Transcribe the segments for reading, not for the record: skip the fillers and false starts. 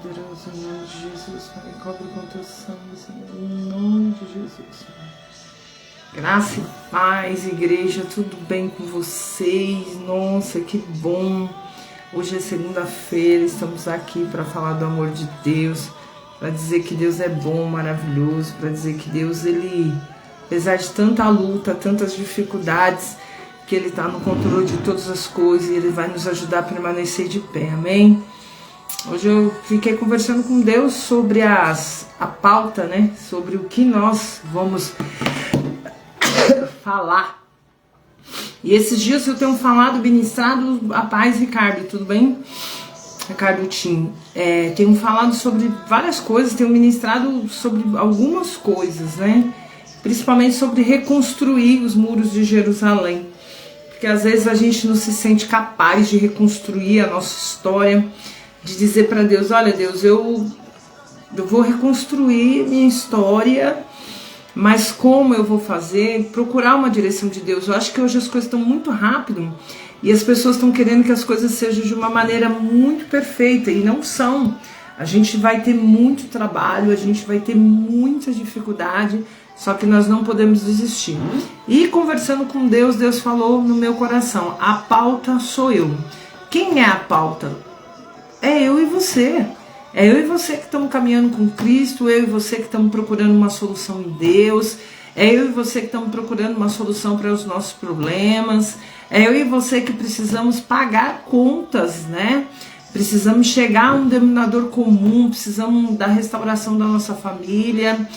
poderoso, em nome de Jesus, Pai. Cobre com teu sangue, Senhor, em nome de Jesus, Pai. Graça e paz, igreja, tudo bem com vocês? Nossa, que bom! Hoje é segunda-feira, estamos aqui para falar do amor de Deus, para dizer que Deus é bom, maravilhoso, para dizer que Deus, Ele, apesar de tanta luta, tantas dificuldades, que Ele está no controle de todas as coisas e Ele vai nos ajudar a permanecer de pé, amém? Hoje eu fiquei conversando com Deus sobre a pauta, né? Sobre o que nós vamos falar. E esses dias eu tenho falado, ministrado a paz, Ricardo, tudo bem? Ricardo Tim. Tenho falado sobre várias coisas, tenho ministrado sobre algumas coisas, né? Principalmente sobre reconstruir os muros de Jerusalém. Porque às vezes a gente não se sente capaz de reconstruir a nossa história, de dizer para Deus, olha Deus, eu vou reconstruir minha história, mas como eu vou fazer? Procurar uma direção de Deus. Eu acho que hoje as coisas estão muito rápido e as pessoas estão querendo que as coisas sejam de uma maneira muito perfeita e não são. A gente vai ter muito trabalho, a gente vai ter muita dificuldade, só que nós não podemos desistir. E conversando com Deus, Deus falou no meu coração, a pauta sou eu. Quem é a pauta? É eu e você. É eu e você que estamos caminhando com Cristo, eu e você que estamos procurando uma solução em Deus, é eu e você que estamos procurando uma solução para os nossos problemas, é eu e você que precisamos pagar contas, né? Precisamos chegar a um denominador comum, precisamos da restauração da nossa família,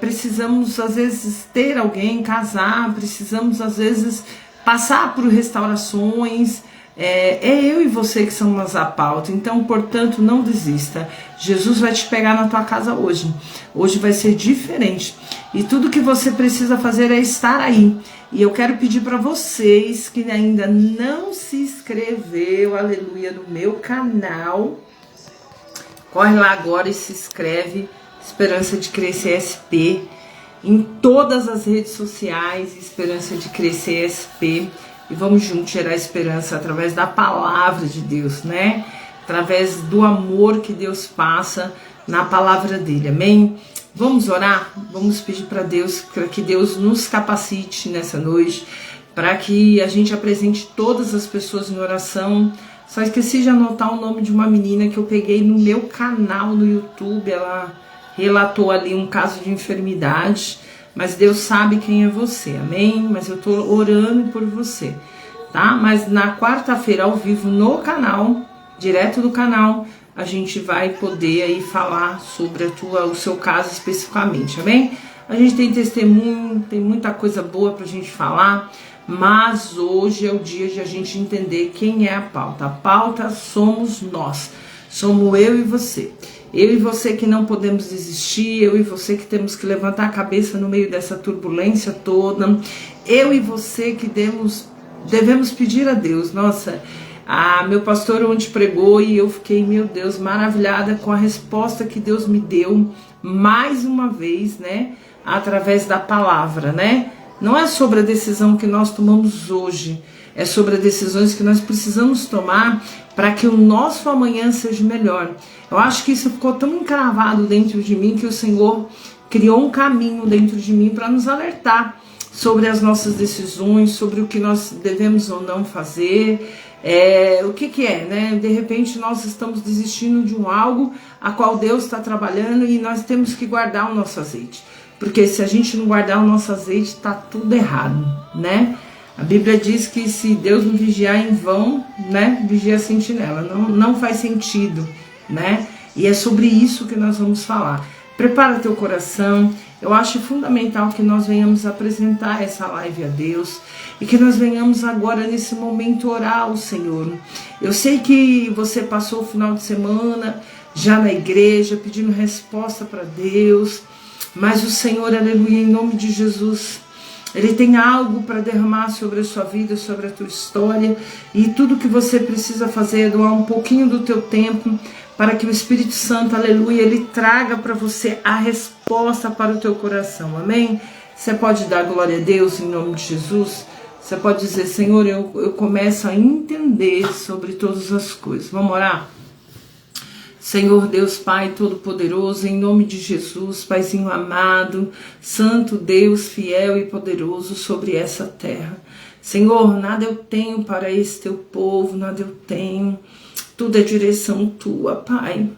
precisamos às vezes ter alguém, casar, precisamos às vezes passar por restaurações. É eu e você que somos a pauta, então, portanto, não desista. Jesus vai te pegar na tua casa hoje. Hoje vai ser diferente. E tudo que você precisa fazer é estar aí. E eu quero pedir para vocês que ainda não se inscreveu, aleluia, no meu canal. Corre lá agora e se inscreve. Esperança de Crescer SP. Em todas as redes sociais, Esperança de Crescer SP. E vamos juntos gerar esperança através da palavra de Deus, né? Através do amor que Deus passa na palavra dele, amém? Vamos orar? Vamos pedir para Deus, para que Deus nos capacite nessa noite, para que a gente apresente todas as pessoas em oração. Só esqueci de anotar o nome de uma menina que eu peguei no meu canal no YouTube, ela relatou ali um caso de enfermidade, mas Deus sabe quem é você, amém? Mas eu tô orando por você, tá? Mas na quarta-feira ao vivo no canal, direto do canal, a gente vai poder aí falar sobre o seu caso especificamente, amém? A gente tem testemunho, tem muita coisa boa pra gente falar, mas hoje é o dia de a gente entender quem é a pauta. A pauta somos nós, somos eu e você. Eu e você que não podemos desistir, eu e você que temos que levantar a cabeça no meio dessa turbulência toda, eu e você que devemos pedir a Deus. Nossa, meu pastor ontem pregou e eu fiquei, meu Deus, maravilhada com a resposta que Deus me deu, mais uma vez, né, através da palavra, né? Não é sobre a decisão que nós tomamos hoje, é sobre as decisões que nós precisamos tomar para que o nosso amanhã seja melhor. Eu acho que isso ficou tão encravado dentro de mim que o Senhor criou um caminho dentro de mim para nos alertar sobre as nossas decisões, sobre o que nós devemos ou não fazer. O que é, né? De repente nós estamos desistindo de algo a qual Deus está trabalhando e nós temos que guardar o nosso azeite. Porque se a gente não guardar o nosso azeite, está tudo errado, né? A Bíblia diz que se Deus não vigiar em vão, né, vigia a sentinela. Não faz sentido, né? E é sobre isso que nós vamos falar. Prepara teu coração. Eu acho fundamental que nós venhamos apresentar essa live a Deus e que nós venhamos agora nesse momento orar ao Senhor. Eu sei que você passou o final de semana já na igreja pedindo resposta para Deus, mas o Senhor, aleluia, em nome de Jesus, Ele tem algo para derramar sobre a sua vida, sobre a tua história, e tudo que você precisa fazer é doar um pouquinho do teu tempo para que o Espírito Santo, aleluia, Ele traga para você a resposta para o teu coração, amém? Você pode dar glória a Deus em nome de Jesus? Você pode dizer, Senhor, eu começo a entender sobre todas as coisas. Vamos orar? Senhor Deus Pai Todo-Poderoso, em nome de Jesus, Paizinho amado, Santo Deus, fiel e poderoso sobre essa terra. Senhor, nada eu tenho para esse teu povo, nada eu tenho, tudo é direção tua, Pai.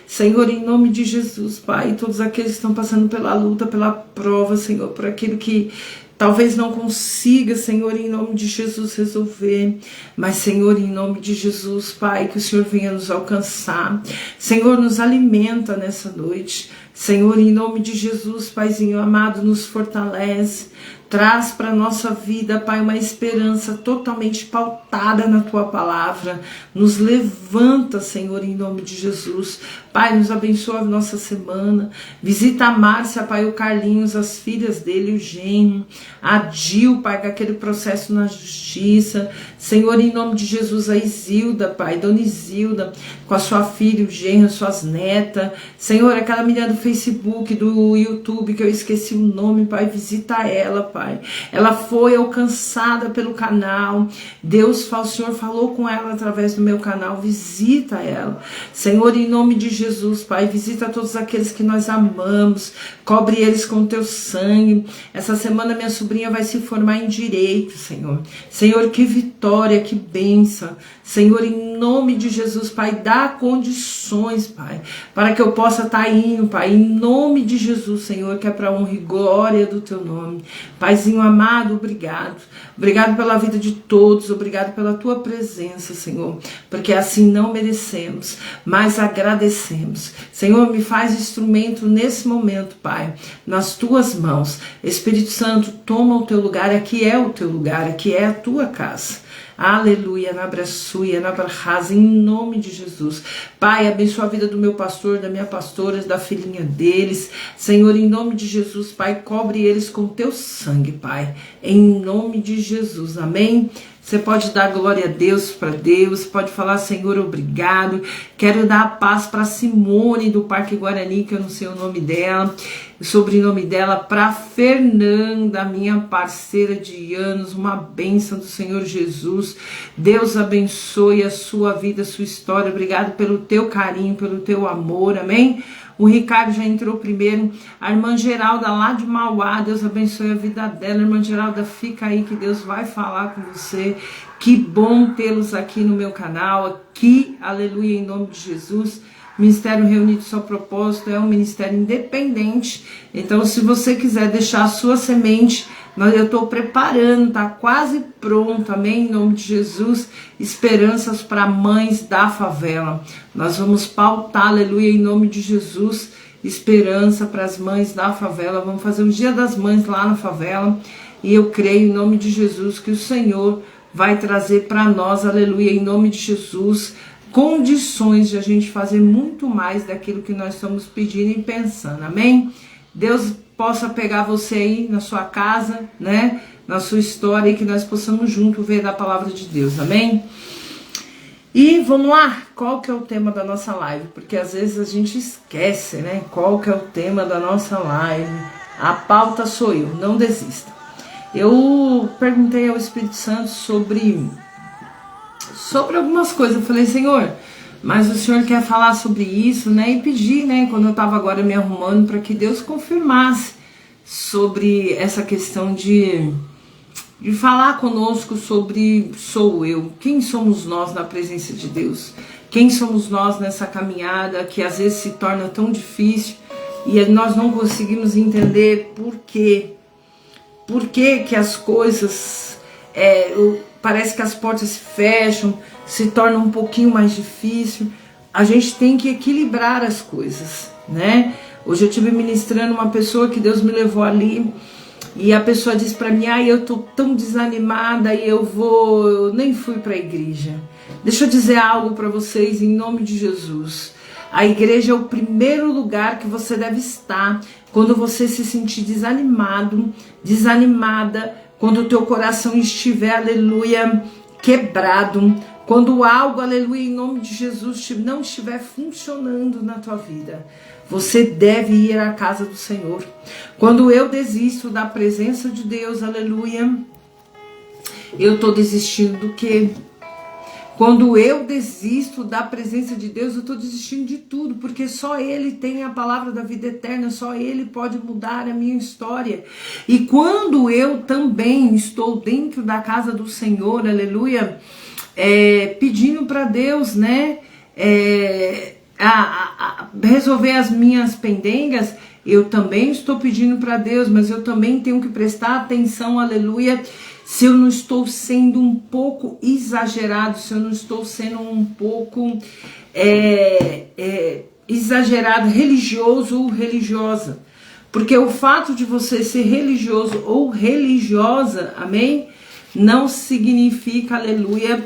Senhor, em nome de Jesus, Pai, todos aqueles que estão passando pela luta, pela prova, Senhor, por aquilo que talvez não consiga, Senhor, em nome de Jesus resolver, mas, Senhor, em nome de Jesus, Pai, que o Senhor venha nos alcançar. Senhor, nos alimenta nessa noite. Senhor, em nome de Jesus, Paizinho amado, nos fortalece. Traz para a nossa vida, Pai, uma esperança totalmente pautada na Tua palavra. Nos levanta, Senhor, em nome de Jesus. Pai, nos abençoa a nossa semana. Visita a Márcia, Pai, o Carlinhos, as filhas dele, o genro. A Dil, Pai, com aquele processo na justiça. Senhor, em nome de Jesus, a Isilda, Pai, Dona Isilda, com a sua filha, o genro, as suas netas. Senhor, aquela menina do Facebook, do YouTube, que eu esqueci o nome, Pai, visita ela, Pai. Ela foi alcançada pelo canal. Deus, o Senhor falou com ela através do meu canal. Visita ela. Senhor, em nome de Jesus, Pai, visita todos aqueles que nós amamos. Cobre eles com o teu sangue. Essa semana minha sobrinha vai se formar em direito, Senhor. Senhor, que vitória, que bênção. Senhor, em nome de Jesus, Pai, dá condições, Pai, para que eu possa estar indo, Pai, em nome de Jesus, Senhor, que é para a honra e glória do teu nome. Paizinho amado, obrigado. Obrigado pela vida de todos, obrigado pela tua presença, Senhor, porque assim não merecemos, mas agradecemos. Senhor, me faz instrumento nesse momento, Pai, nas tuas mãos. Espírito Santo, toma o teu lugar, aqui é o teu lugar, aqui é a tua casa. Aleluia, na braçuia, na barrasa, em nome de Jesus. Pai, abençoa a vida do meu pastor, da minha pastora, da filhinha deles. Senhor, em nome de Jesus, Pai, cobre eles com teu sangue, Pai. Em nome de Jesus, amém? Você pode dar glória a Deus para Deus, pode falar, Senhor, obrigado. Quero dar a paz para Simone do Parque Guarani, que eu não sei o nome dela, o sobrenome dela, para Fernanda, minha parceira de anos, uma bênção do Senhor Jesus. Deus abençoe a sua vida, a sua história. Obrigado pelo teu carinho, pelo teu amor, amém? O Ricardo já entrou primeiro. A irmã Geralda lá de Mauá, Deus abençoe a vida dela. Irmã Geralda, fica aí que Deus vai falar com você. Que bom tê-los aqui no meu canal, aqui, aleluia, em nome de Jesus. Ministério Reunido Só Propósito é um ministério independente. Então, se você quiser deixar a sua semente, eu estou preparando, está quase pronto, amém? Em nome de Jesus, esperanças para mães da favela. Nós vamos pautar, aleluia, em nome de Jesus, esperança para as mães da favela. Vamos fazer o Dia das Mães lá na favela. E eu creio, em nome de Jesus, que o Senhor vai trazer para nós, aleluia, em nome de Jesus, condições de a gente fazer muito mais daquilo que nós estamos pedindo e pensando, amém? Deus possa pegar você aí na sua casa, né, na sua história, e que nós possamos juntos ver da palavra de Deus, amém? E vamos lá, qual que é o tema da nossa live? Porque às vezes a gente esquece, né, qual que é o tema da nossa live. A pauta sou eu, não desista. Eu perguntei ao Espírito Santo sobre algumas coisas. Eu falei, Senhor, mas o Senhor quer falar sobre isso, né? E pedi, né, quando eu estava agora me arrumando, para que Deus confirmasse sobre essa questão de falar conosco sobre sou eu. Quem somos nós na presença de Deus? Quem somos nós nessa caminhada que às vezes se torna tão difícil e nós não conseguimos entender por quê? Por que as coisas, parece que as portas se fecham, se torna um pouquinho mais difícil. A gente tem que equilibrar as coisas, né? Hoje eu estive ministrando uma pessoa que Deus me levou ali, e a pessoa disse para mim, eu tô tão desanimada e eu nem fui para a igreja. Deixa eu dizer algo para vocês em nome de Jesus. A igreja é o primeiro lugar que você deve estar quando você se sentir desanimado, desanimada, quando o teu coração estiver, aleluia, quebrado, quando algo, aleluia, em nome de Jesus, não estiver funcionando na tua vida. Você deve ir à casa do Senhor. Quando eu desisto da presença de Deus, aleluia, eu estou desistindo do quê? Quando eu desisto da presença de Deus, eu estou desistindo de tudo, porque só Ele tem a palavra da vida eterna, só Ele pode mudar a minha história. E quando eu também estou dentro da casa do Senhor, aleluia, pedindo para Deus, né, resolver as minhas pendengas, eu também estou pedindo para Deus, mas eu também tenho que prestar atenção, aleluia, se eu não estou sendo um pouco exagerado, se eu não estou sendo um pouco exagerado, religioso ou religiosa. Porque o fato de você ser religioso ou religiosa, amém, não significa, aleluia,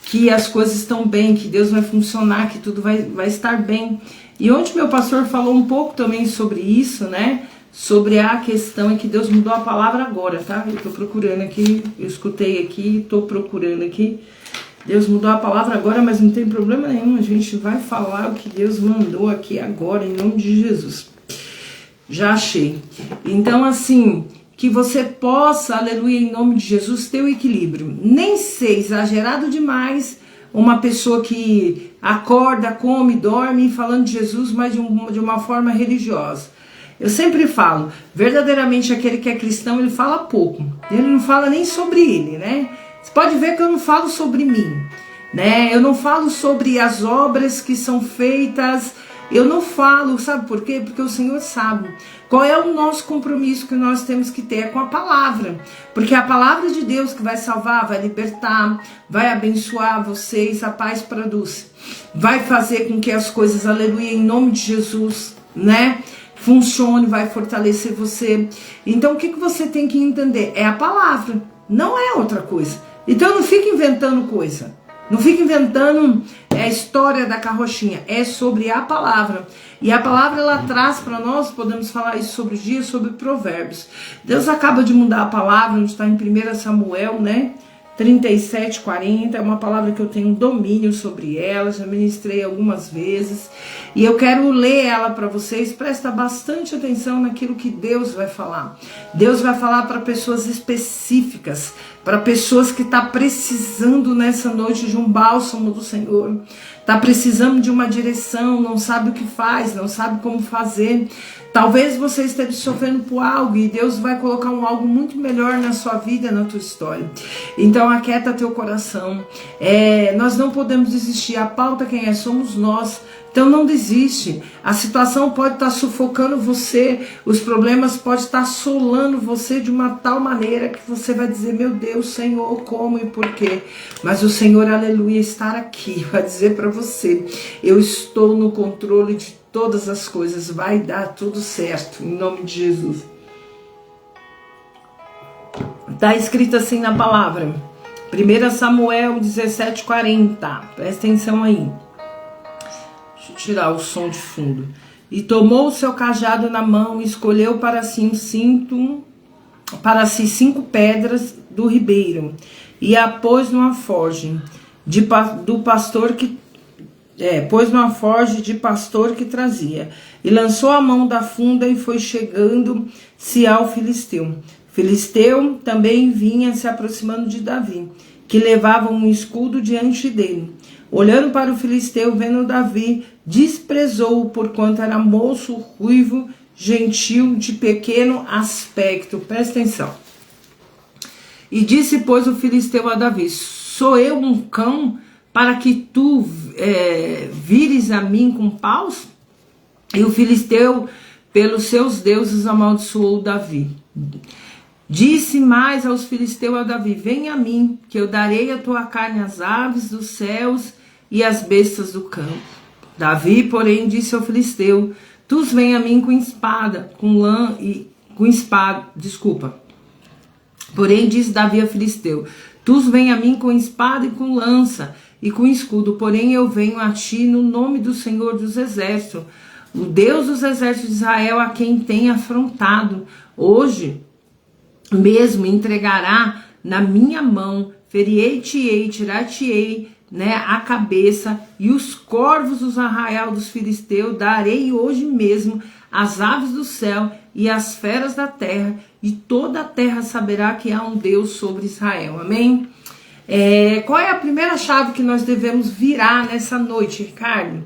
que as coisas estão bem, que Deus vai funcionar, que tudo vai estar bem. E ontem meu pastor falou um pouco também sobre isso, né? Sobre a questão em que Deus mudou a palavra agora, tá? Eu tô procurando aqui, eu escutei aqui, tô procurando aqui. Deus mudou a palavra agora, mas não tem problema nenhum, a gente vai falar o que Deus mandou aqui agora, em nome de Jesus. Já achei. Então, assim, que você possa, aleluia, em nome de Jesus, ter o equilíbrio. Nem ser exagerado demais, uma pessoa que acorda, come, dorme, falando de Jesus, mas de uma forma religiosa. Eu sempre falo, verdadeiramente aquele que é cristão, ele fala pouco. Ele não fala nem sobre ele, né? Você pode ver que eu não falo sobre mim, né? Eu não falo sobre as obras que são feitas. Eu não falo, sabe por quê? Porque o Senhor sabe qual é o nosso compromisso que nós temos que ter com a palavra. Porque é a palavra de Deus que vai salvar, vai libertar, vai abençoar vocês, a paz produz. Vai fazer com que as coisas, aleluia, em nome de Jesus, né? Funcione, vai fortalecer você. Então o que você tem que entender? É a palavra, não é outra coisa. Então não fica inventando coisa. Não fica inventando a história da carrochinha. É sobre a palavra. E a palavra ela traz para nós, podemos falar isso sobre os dias, sobre provérbios. Deus acaba de mudar a palavra, onde está em 1 Samuel, né? 37, 40, é uma palavra que eu tenho domínio sobre ela, já ministrei algumas vezes, e eu quero ler ela para vocês. Presta bastante atenção naquilo que Deus vai falar. Deus vai falar para pessoas específicas, para pessoas que estão precisando nessa noite de um bálsamo do Senhor, está precisando de uma direção, não sabe o que faz, não sabe como fazer. Talvez você esteja sofrendo por algo e Deus vai colocar algo muito melhor na sua vida, na tua história. Então aquieta teu coração. Nós não podemos desistir. A pauta quem é? Somos nós. Então não desiste. A situação pode estar sufocando você, os problemas podem estar assolando você de uma tal maneira que você vai dizer, meu Deus, Senhor, como e por quê? Mas o Senhor, aleluia, está aqui, vai dizer para você, eu estou no controle de todas as coisas, vai dar tudo certo, em nome de Jesus. Está escrito assim na palavra, 1 Samuel 17:40, presta atenção aí. Deixa eu tirar o som de fundo. E tomou o seu cajado na mão e escolheu para si cinco pedras do ribeiro e a pôs numa forge de pastor que trazia, e lançou a mão da funda e foi chegando-se ao filisteu. Filisteu também vinha se aproximando de Davi, que levava um escudo diante dele. Olhando para o filisteu, vendo Davi, desprezou-o, porquanto era moço, ruivo, gentil, de pequeno aspecto. Presta atenção. E disse, pois, o filisteu a Davi, sou eu um cão para que tu vires a mim com paus? E o filisteu, pelos seus deuses, amaldiçoou Davi. Disse mais aos filisteus a Davi, vem a mim, que eu darei a tua carne às aves dos céus e às bestas do campo. Davi, porém, disse ao filisteu, tu vem a mim com espada, Porém, disse Davi ao filisteu, tu vem a mim com espada e com lança e com escudo, porém eu venho a ti no nome do Senhor dos Exércitos, o Deus dos Exércitos de Israel, a quem tem afrontado. Hoje mesmo entregará na minha mão, ferirei-te-ei, tirar-te-ei, a cabeça, e os corvos dos arraial dos filisteus darei hoje mesmo as aves do céu e as feras da terra, e toda a terra saberá que há um Deus sobre Israel. Amém? Qual é a primeira chave que nós devemos virar nessa noite, Ricardo?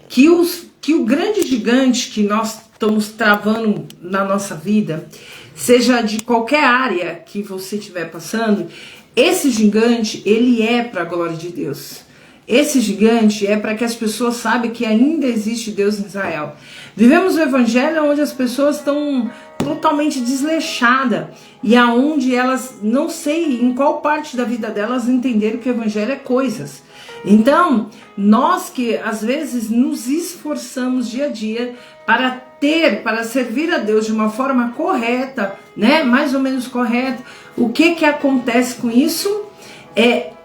Que o grande gigante que nós estamos travando na nossa vida, seja de qualquer área que você estiver passando, esse gigante, ele é para a glória de Deus. Esse gigante é para que as pessoas saibam que ainda existe Deus em Israel. Vivemos um evangelho onde as pessoas estão totalmente desleixadas e aonde elas, não sei em qual parte da vida delas, entenderam que o evangelho é coisas. Então, nós que às vezes nos esforçamos dia a dia para servir a Deus de uma forma correta, né? Mais ou menos correta. O que acontece com isso?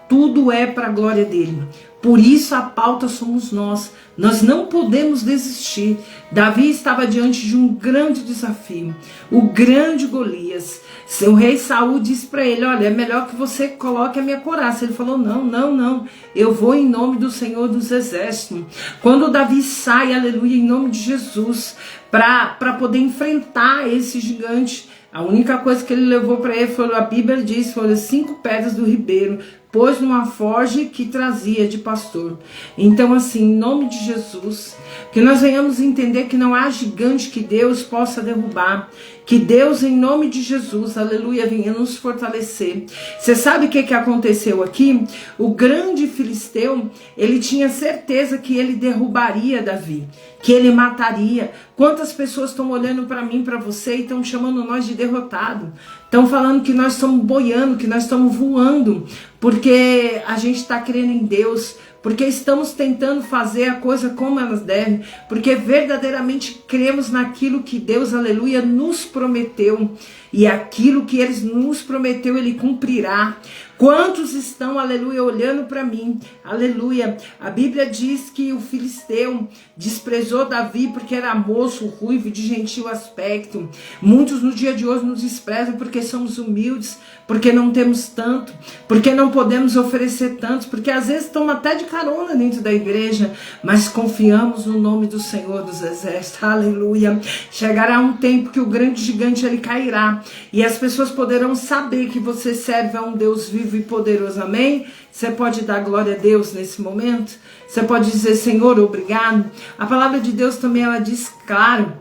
Tudo é para a glória dele. Por isso a pauta somos nós. Nós não podemos desistir. Davi estava diante de um grande desafio. O grande Golias. O rei Saul disse para ele, olha, é melhor que você coloque a minha couraça. Ele falou, não. Eu vou em nome do Senhor dos Exércitos. Quando Davi sai, aleluia, em nome de Jesus, para poder enfrentar esse gigante, a única coisa que ele levou para ele, a Bíblia diz, foram 5 pedras do ribeiro, pôs numa forja que trazia de pastor. Então assim, em nome de Jesus, que nós venhamos entender que não há gigante que Deus possa derrubar, que Deus, em nome de Jesus, aleluia, venha nos fortalecer. Você sabe o que aconteceu aqui? O grande filisteu, ele tinha certeza que ele derrubaria Davi, que ele mataria. Quantas pessoas estão olhando para mim, para você, e estão chamando nós de derrotado? Estão falando que nós estamos boiando, que nós estamos voando, porque a gente está crendo em Deus, porque estamos tentando fazer a coisa como elas devem, porque verdadeiramente cremos naquilo que Deus, aleluia, nos prometeu, e aquilo que Ele nos prometeu, Ele cumprirá. Quantos estão, aleluia, olhando para mim, aleluia? A Bíblia diz que o filisteu desprezou Davi porque era moço, ruivo, de gentil aspecto. Muitos no dia de hoje nos desprezam porque somos humildes, porque não temos tanto, porque não podemos oferecer tanto, porque às vezes estamos até de carona dentro da igreja, mas confiamos no nome do Senhor dos Exércitos, aleluia. Chegará um tempo que o grande gigante ele cairá, e as pessoas poderão saber que você serve a um Deus vivo e poderoso, amém? Você pode dar glória a Deus nesse momento? Você pode dizer, Senhor, obrigado. A palavra de Deus também, ela diz claro,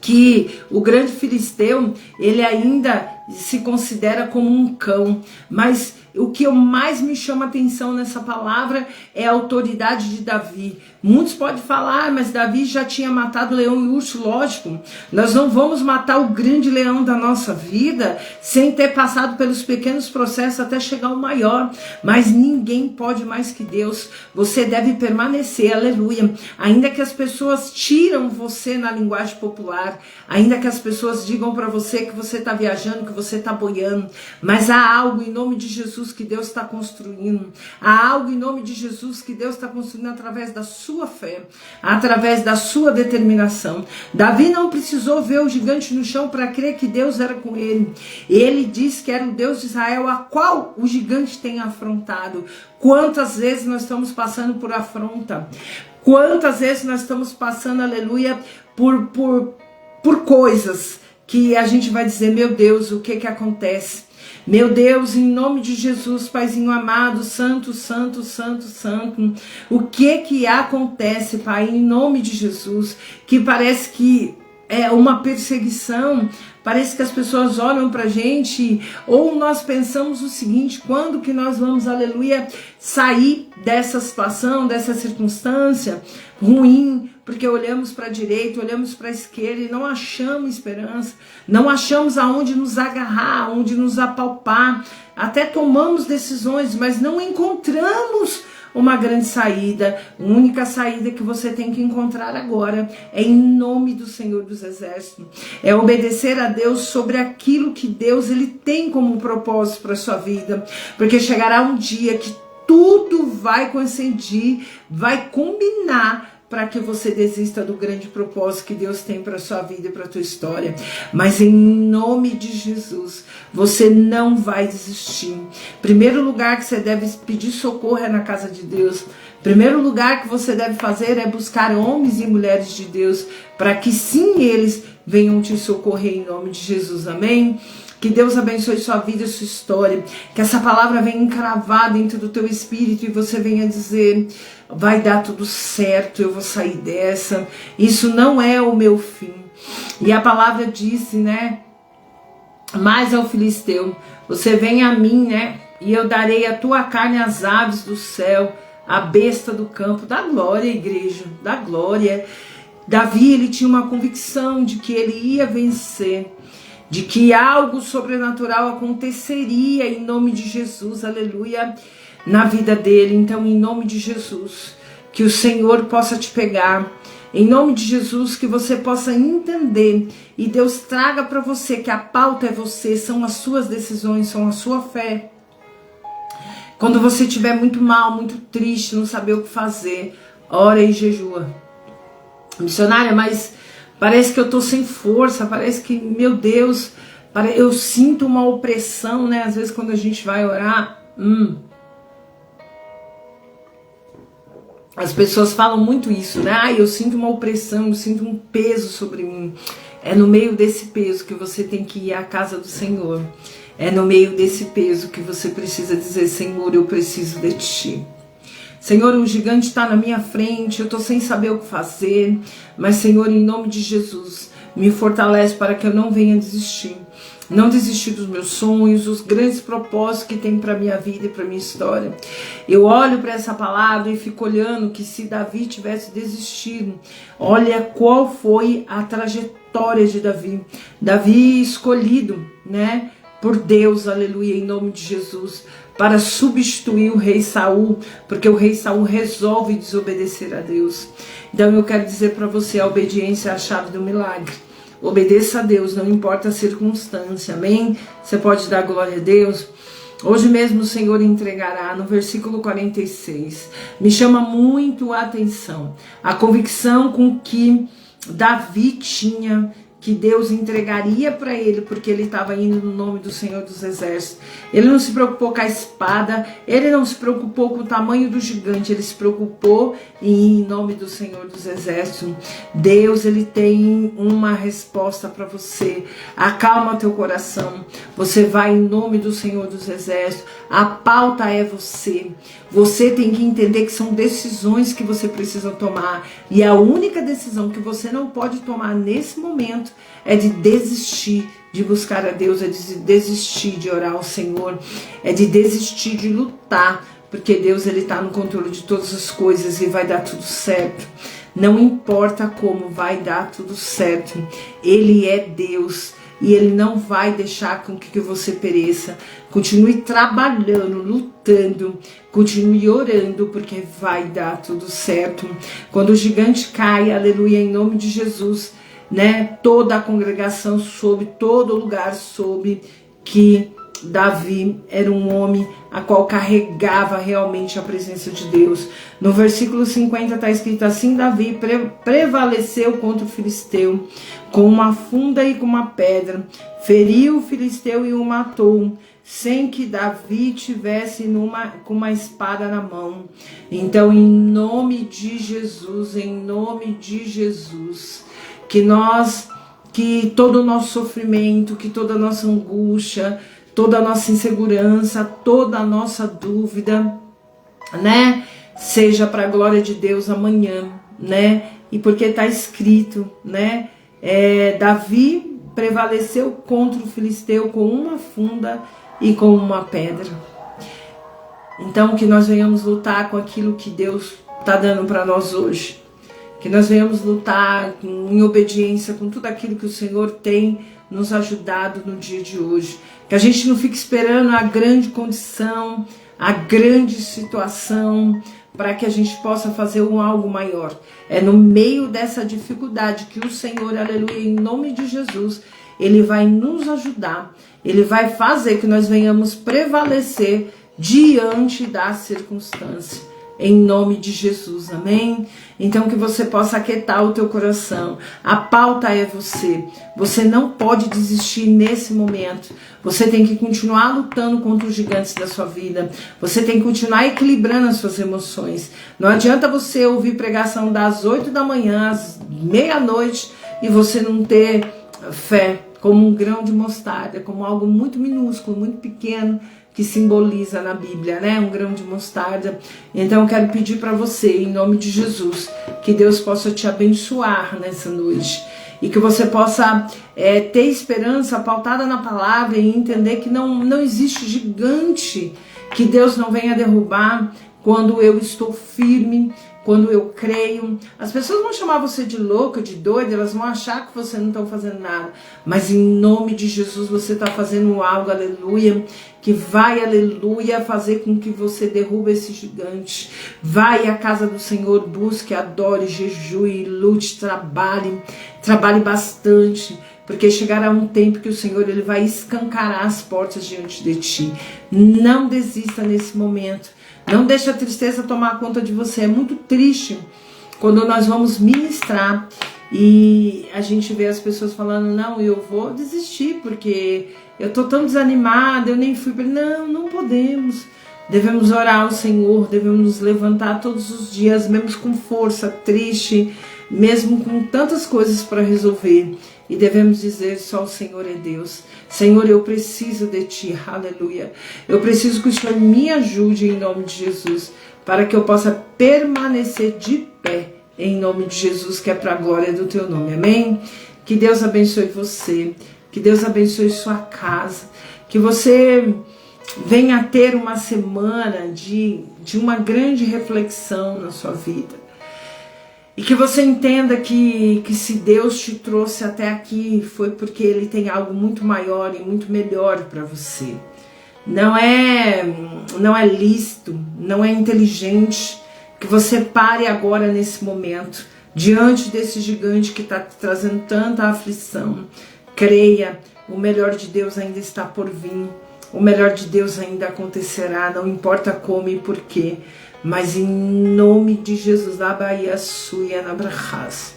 que o grande filisteu, ele ainda se considera como um cão, mas o que mais me chama atenção nessa palavra é a autoridade de Davi. Muitos podem falar, mas Davi já tinha matado leão e urso. Lógico, nós não vamos matar o grande leão da nossa vida sem ter passado pelos pequenos processos até chegar ao maior, mas ninguém pode mais que Deus. Você deve permanecer, aleluia, ainda que as pessoas tiram você na linguagem popular, ainda que as pessoas digam para você que você está viajando, que você está boiando, mas há algo em nome de Jesus que Deus está construindo, há algo em nome de Jesus que Deus está construindo através da sua fé, através da sua determinação. Davi não precisou ver o gigante no chão para crer que Deus era com ele. Ele disse que era o Deus de Israel, a qual o gigante tem afrontado. Quantas vezes nós estamos passando por afronta? Quantas vezes nós estamos passando, aleluia, por coisas que a gente vai dizer, meu Deus, o que acontece? Meu Deus, em nome de Jesus, Paizinho amado, santo, santo, santo, santo, o que acontece, Pai, em nome de Jesus, que parece que é uma perseguição, parece que as pessoas olham pra gente, ou nós pensamos o seguinte, quando que nós vamos, aleluia, sair dessa situação, dessa circunstância ruim, porque olhamos para a direita, olhamos para a esquerda e não achamos esperança, não achamos aonde nos agarrar, aonde nos apalpar, até tomamos decisões, mas não encontramos uma grande saída. A única saída que você tem que encontrar agora é em nome do Senhor dos Exércitos, é obedecer a Deus sobre aquilo que Deus ele tem como propósito para sua vida, porque chegará um dia que tudo vai coincidir, vai combinar para que você desista do grande propósito que Deus tem para sua vida e para a tua história. Mas em nome de Jesus, você não vai desistir. Primeiro lugar que você deve pedir socorro é na casa de Deus. Primeiro lugar que você deve fazer é buscar homens e mulheres de Deus, para que sim eles venham te socorrer em nome de Jesus, amém? Que Deus abençoe sua vida e sua história. Que essa palavra venha encravar dentro do teu espírito e você venha dizer: vai dar tudo certo, eu vou sair dessa. Isso não é o meu fim. E a palavra disse, né? Mas ao filisteu: você vem a mim, né? E eu darei a tua carne às aves do céu, a besta do campo. Da glória, igreja, da glória. Davi, ele tinha uma convicção de que ele ia vencer, de que algo sobrenatural aconteceria em nome de Jesus, aleluia, na vida dele. Então, em nome de Jesus, que o Senhor possa te pegar, em nome de Jesus, que você possa entender e Deus traga para você que a pauta é você, são as suas decisões, são a sua fé. Quando você estiver muito mal, muito triste, não saber o que fazer, ora e jejua. Missionária, mas parece que eu tô sem força, parece que, meu Deus, eu sinto uma opressão, né? Às vezes quando a gente vai orar, as pessoas falam muito isso, né? Eu sinto uma opressão, eu sinto um peso sobre mim. É no meio desse peso que você tem que ir à casa do Senhor. É no meio desse peso que você precisa dizer: Senhor, eu preciso de Ti. Senhor, um gigante está na minha frente, eu estou sem saber o que fazer, mas Senhor, em nome de Jesus, me fortalece para que eu não venha desistir. Não desistir dos meus sonhos, os grandes propósitos que tem para minha vida e para minha história. Eu olho para essa palavra e fico olhando que se Davi tivesse desistido, olha qual foi a trajetória de Davi. Davi escolhido, né, por Deus, aleluia, em nome de Jesus, para substituir o rei Saul, porque o rei Saul resolve desobedecer a Deus. Então eu quero dizer para você, a obediência é a chave do milagre. Obedeça a Deus, não importa a circunstância, amém? Você pode dar glória a Deus? Hoje mesmo o Senhor entregará, no versículo 46, me chama muito a atenção, a convicção com que Davi tinha, que Deus entregaria para ele, porque ele estava indo no nome do Senhor dos Exércitos. Ele não se preocupou com a espada, ele não se preocupou com o tamanho do gigante, ele se preocupou em nome do Senhor dos Exércitos. Deus, ele tem uma resposta para você. Acalma teu coração. Você vai em nome do Senhor dos Exércitos. A pauta é você. Você tem que entender que são decisões que você precisa tomar. E a única decisão que você não pode tomar nesse momento é de desistir de buscar a Deus, é de desistir de orar ao Senhor, é de desistir de lutar, porque Deus, ele está no controle de todas as coisas e vai dar tudo certo. Não importa como, vai dar tudo certo. Ele é Deus e Ele não vai deixar com que você pereça. Continue trabalhando, lutando, continue orando, porque vai dar tudo certo. Quando o gigante cai, aleluia, em nome de Jesus, né? Toda a congregação soube, todo lugar soube que Davi era um homem a qual carregava realmente a presença de Deus. No versículo 50 está escrito assim: Davi prevaleceu contra o filisteu com uma funda e com uma pedra, feriu o filisteu e o matou, sem que Davi tivesse com uma espada na mão. Então, em nome de Jesus, que todo o nosso sofrimento, que toda a nossa angústia, toda a nossa insegurança, toda a nossa dúvida, né, seja para a glória de Deus amanhã, né, e porque está escrito, né, Davi prevaleceu contra o filisteu com uma funda e com uma pedra. Então, que nós venhamos lutar com aquilo que Deus está dando para nós hoje, que nós venhamos lutar em obediência com tudo aquilo que o Senhor tem nos ajudado no dia de hoje. Que a gente não fique esperando a grande condição, a grande situação, para que a gente possa fazer algo maior. É no meio dessa dificuldade que o Senhor, aleluia, em nome de Jesus, Ele vai nos ajudar. Ele vai fazer que nós venhamos prevalecer diante da circunstância. Em nome de Jesus, amém? Então que você possa aquietar o teu coração. A pauta é você. Você não pode desistir nesse momento. Você tem que continuar lutando contra os gigantes da sua vida. Você tem que continuar equilibrando as suas emoções. Não adianta você ouvir pregação das 8 da manhã às meia-noite e você não ter fé. como um grão de mostarda, como algo muito minúsculo, muito pequeno, que simboliza na Bíblia, né? Um grão de mostarda. Então eu quero pedir para você, em nome de Jesus, que Deus possa te abençoar nessa noite. E que você possa ter esperança pautada na palavra e entender que não existe gigante que Deus não venha derrubar quando eu estou firme, quando eu creio. As pessoas vão chamar você de louca, de doida, elas vão achar que você não está fazendo nada. Mas em nome de Jesus você está fazendo algo, aleluia, que vai, aleluia, fazer com que você derrube esse gigante. Vai à casa do Senhor, busque, adore, jejue, lute, trabalhe bastante. Porque chegará um tempo que o Senhor ele vai escancarar as portas diante de ti. Não desista nesse momento. Não deixe a tristeza tomar conta de você. É muito triste quando nós vamos ministrar e a gente vê as pessoas falando, não, eu vou desistir porque eu tô tão desanimada, eu nem fui. Não podemos. Devemos orar ao Senhor, devemos nos levantar todos os dias, mesmo com força, triste, mesmo com tantas coisas para resolver. E devemos dizer, só o Senhor é Deus. Senhor, eu preciso de Ti, aleluia. Eu preciso que o Senhor me ajude em nome de Jesus, para que eu possa permanecer de pé, em nome de Jesus, que é para a glória do Teu nome, amém? Que Deus abençoe você, que Deus abençoe sua casa, que você venha ter uma semana de uma grande reflexão na sua vida. E que você entenda que se Deus te trouxe até aqui foi porque Ele tem algo muito maior e muito melhor para você. Não é lícito, não é inteligente que você pare agora nesse momento, diante desse gigante que está te trazendo tanta aflição. Creia, o melhor de Deus ainda está por vir, o melhor de Deus ainda acontecerá, não importa como e porquê. Mas em nome de Jesus, da Bahia Suia na Brahas.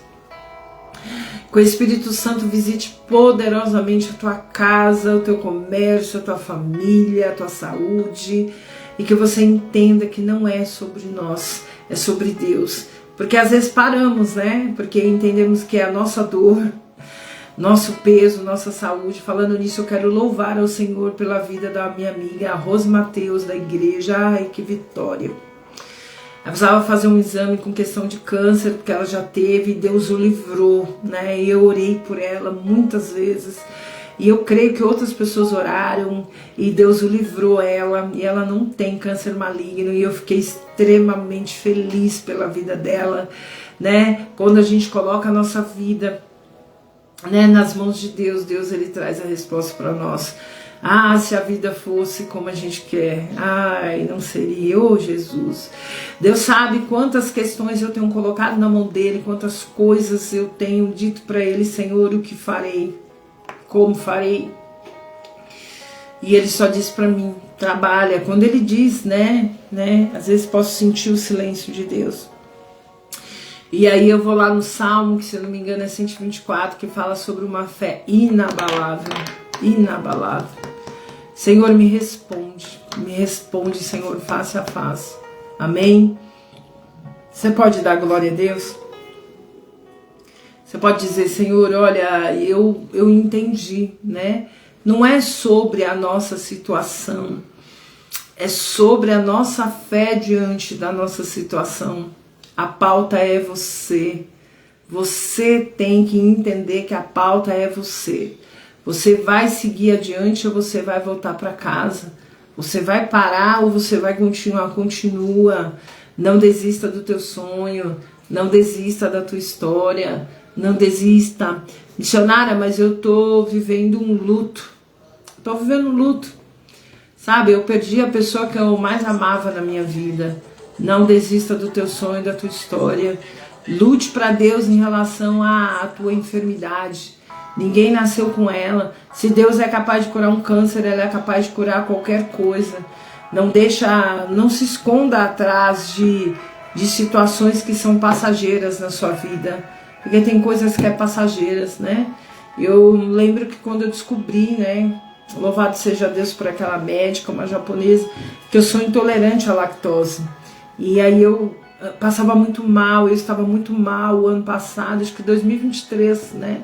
Que o Espírito Santo visite poderosamente a tua casa, o teu comércio, a tua família, a tua saúde. E que você entenda que não é sobre nós, é sobre Deus. Porque às vezes paramos, né? Porque entendemos que é a nossa dor, nosso peso, nossa saúde. Falando nisso, eu quero louvar ao Senhor pela vida da minha amiga, a Rose Mateus, da igreja. Ai, que vitória! Ela precisava fazer um exame com questão de câncer, porque ela já teve, e Deus o livrou, né? E eu orei por ela muitas vezes, e eu creio que outras pessoas oraram, e Deus o livrou ela, e ela não tem câncer maligno, e eu fiquei extremamente feliz pela vida dela, né? Quando a gente coloca a nossa vida, né, nas mãos de Deus, Deus ele traz a resposta para nós. Ah, se a vida fosse como a gente quer, ai, não seria, oh Jesus. Deus sabe quantas questões eu tenho colocado na mão dele, quantas coisas eu tenho dito para ele, Senhor, o que farei, como farei. E ele só diz para mim, trabalha. Quando ele diz, né, às vezes posso sentir o silêncio de Deus. E aí eu vou lá no Salmo, que se eu não me engano é 124, que fala sobre uma fé inabalável, inabalável. Senhor, me responde, Senhor, face a face. Amém? Você pode dar glória a Deus? Você pode dizer, Senhor, olha, eu entendi, né? Não é sobre a nossa situação, é sobre a nossa fé diante da nossa situação. A pauta é você. Você tem que entender que a pauta é você. Você vai seguir adiante ou você vai voltar para casa? Você vai parar ou você vai continuar? Continua. Não desista do teu sonho. Não desista da tua história. Não desista. Missionária, mas eu tô vivendo um luto. Tô vivendo um luto. Sabe, eu perdi a pessoa que eu mais amava na minha vida. Não desista do teu sonho, da tua história. Lute para Deus em relação à tua enfermidade. Ninguém nasceu com ela. Se Deus é capaz de curar um câncer, Ele é capaz de curar qualquer coisa. Não se esconda atrás de situações que são passageiras na sua vida. Porque tem coisas que é passageiras, né? Eu lembro que quando eu descobri, né? Louvado seja Deus por aquela médica, uma japonesa, que eu sou intolerante à lactose. E aí eu passava muito mal, eu estava muito mal o ano passado, acho que 2023, né?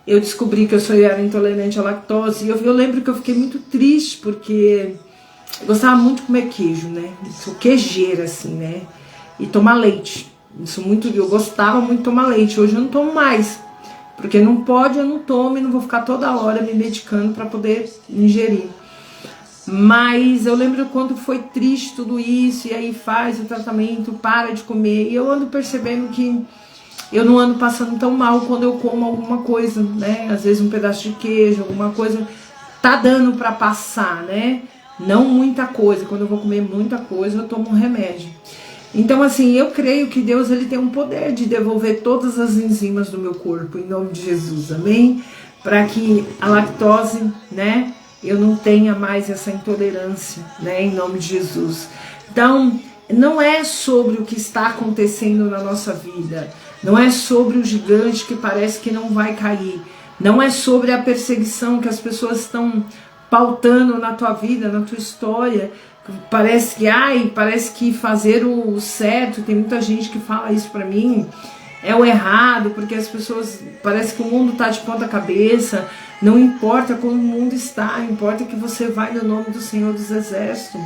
eu descobri que eu era intolerante à lactose. E eu lembro que eu fiquei muito triste, porque eu gostava muito de comer queijo, né? Sou queijeira, assim, né? E tomar leite. Eu gostava muito de tomar leite. Hoje eu não tomo mais. Porque não pode, eu não tomo e não vou ficar toda hora me medicando para poder ingerir. Mas eu lembro quando foi triste tudo isso, e aí faz o tratamento, para de comer. E eu ando percebendo que eu não ando passando tão mal quando eu como alguma coisa, né? Às vezes um pedaço de queijo, alguma coisa, tá dando para passar, né? Não muita coisa. Quando eu vou comer muita coisa, eu tomo um remédio. Então, assim, eu creio que Deus ele tem um poder de devolver todas as enzimas do meu corpo, em nome de Jesus, amém? Para que a lactose, né, eu não tenha mais essa intolerância, né, em nome de Jesus. Então, não é sobre o que está acontecendo na nossa vida, não é sobre o gigante que parece que não vai cair, não é sobre a perseguição que as pessoas estão pautando na tua vida, na tua história. Parece que fazer o certo, tem muita gente que fala isso pra mim, é o errado, porque as pessoas, parece que o mundo tá de ponta cabeça. Não importa como o mundo está, importa que você vai no nome do Senhor dos Exércitos,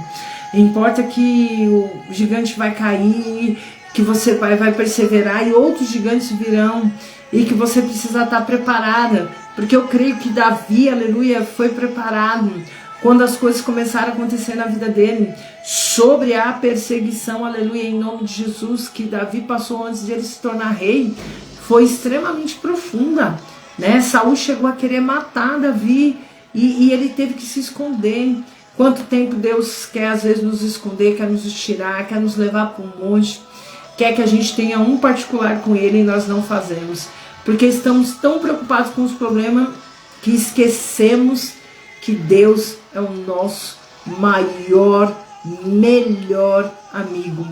importa que o gigante vai cair, que você vai perseverar e outros gigantes virão, e que você precisa estar preparada, porque eu creio que Davi, aleluia, foi preparado. Quando as coisas começaram a acontecer na vida dele, sobre a perseguição, aleluia, em nome de Jesus, que Davi passou antes de ele se tornar rei, foi extremamente profunda, né? Saul chegou a querer matar Davi e ele teve que se esconder. Quanto tempo Deus quer às vezes nos esconder, quer nos tirar, quer nos levar para um monte, quer que a gente tenha um particular com ele e nós não fazemos, porque estamos tão preocupados com os problemas que esquecemos que Deus é o nosso maior, melhor amigo.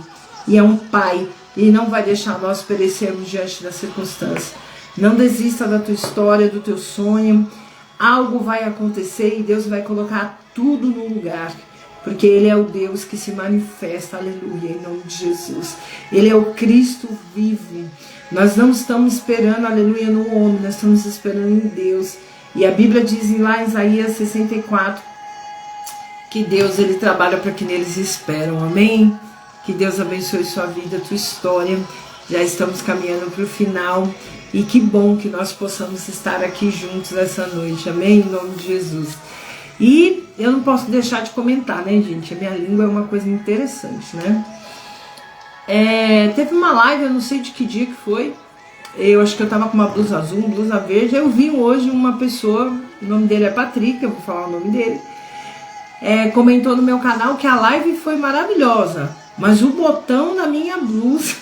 E é um pai. E não vai deixar nós perecermos diante das circunstâncias. Não desista da tua história, do teu sonho. Algo vai acontecer e Deus vai colocar tudo no lugar. Porque Ele é o Deus que se manifesta, aleluia, em nome de Jesus. Ele é o Cristo vivo. Nós não estamos esperando, aleluia, no homem, nós estamos esperando em Deus. E a Bíblia diz lá em Isaías 64 que Deus ele trabalha para que neles esperam, amém? Que Deus abençoe sua vida, tua história. Já estamos caminhando para o final e que bom que nós possamos estar aqui juntos essa noite, amém? Em nome de Jesus. E eu não posso deixar de comentar, né, gente? A minha língua é uma coisa interessante, né? Teve uma live, eu não sei de que dia que foi. Eu acho que eu tava com uma blusa azul, uma blusa verde. Eu vi hoje uma pessoa, o nome dele é Patrick, eu vou falar o nome dele, comentou no meu canal que a live foi maravilhosa, mas o botão na minha blusa,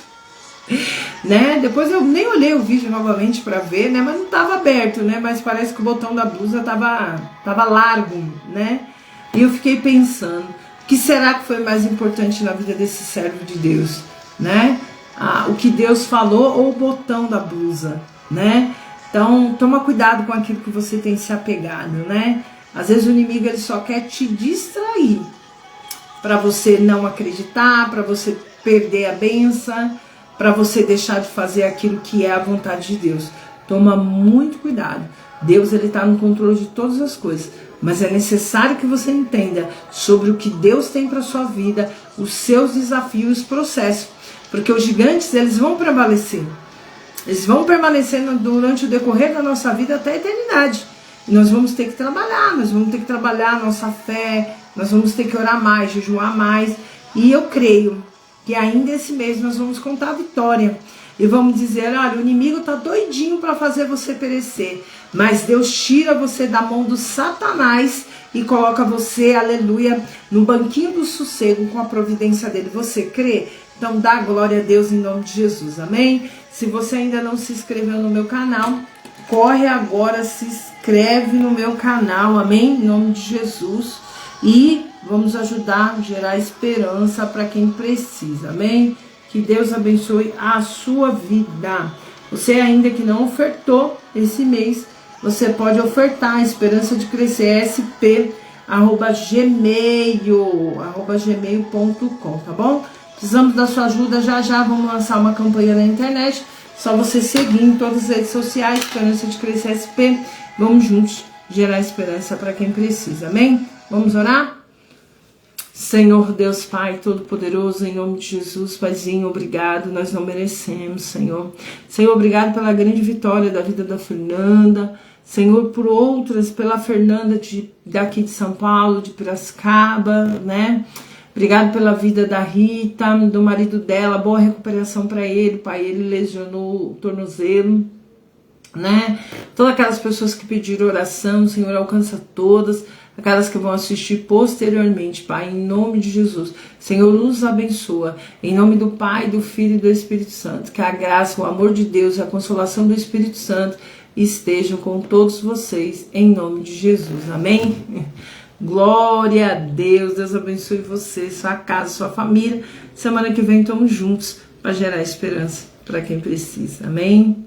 né? Depois eu nem olhei o vídeo novamente para ver, né? Mas não tava aberto, né? Mas parece que o botão da blusa tava largo, né? E eu fiquei pensando, o que será que foi mais importante na vida desse servo de Deus, né? O que Deus falou ou o botão da blusa, né? Então, toma cuidado com aquilo que você tem se apegado, né? Às vezes o inimigo ele só quer te distrair, para você não acreditar, para você perder a bênção, para você deixar de fazer aquilo que é a vontade de Deus. Toma muito cuidado. Deus ele está no controle de todas as coisas, mas é necessário que você entenda sobre o que Deus tem para sua vida, os seus desafios, os processos. Porque os gigantes, eles vão prevalecer. Eles vão permanecer durante o decorrer da nossa vida até a eternidade. E nós vamos ter que trabalhar, a nossa fé, nós vamos ter que orar mais, jejuar mais. E eu creio que ainda esse mês nós vamos contar a vitória. E vamos dizer, olha, o inimigo está doidinho para fazer você perecer. Mas Deus tira você da mão do Satanás e coloca você, aleluia, no banquinho do sossego com a providência dele. Você crê? Então dá glória a Deus em nome de Jesus, amém? Se você ainda não se inscreveu no meu canal, corre agora, se inscreve no meu canal, amém? Em nome de Jesus. E vamos ajudar a gerar esperança para quem precisa, amém? Que Deus abençoe a sua vida. Você ainda que não ofertou esse mês, você pode ofertar a Esperança de Crescer, sp@gmail.com, tá bom? Precisamos da sua ajuda, já vamos lançar uma campanha na internet. Só você seguir em todas as redes sociais, Esperança de Crescer SP. Vamos juntos gerar esperança para quem precisa, amém? Vamos orar? Senhor Deus Pai Todo-Poderoso, em nome de Jesus, Paizinho, obrigado, nós não merecemos, Senhor. Senhor, obrigado pela grande vitória da vida da Fernanda, Senhor, por outras, pela Fernanda daqui de São Paulo, de Piracicaba, né? Obrigado pela vida da Rita, do marido dela, boa recuperação para ele, Pai, ele lesionou o tornozelo, né? Todas aquelas pessoas que pediram oração, Senhor, alcança todas, aquelas que vão assistir posteriormente, Pai, em nome de Jesus. Senhor, nos abençoa, em nome do Pai, do Filho e do Espírito Santo. Que a graça, o amor de Deus e a consolação do Espírito Santo estejam com todos vocês, em nome de Jesus. Amém? Glória a Deus, Deus abençoe você, sua casa, sua família. Semana que vem estamos juntos para gerar esperança para quem precisa. Amém?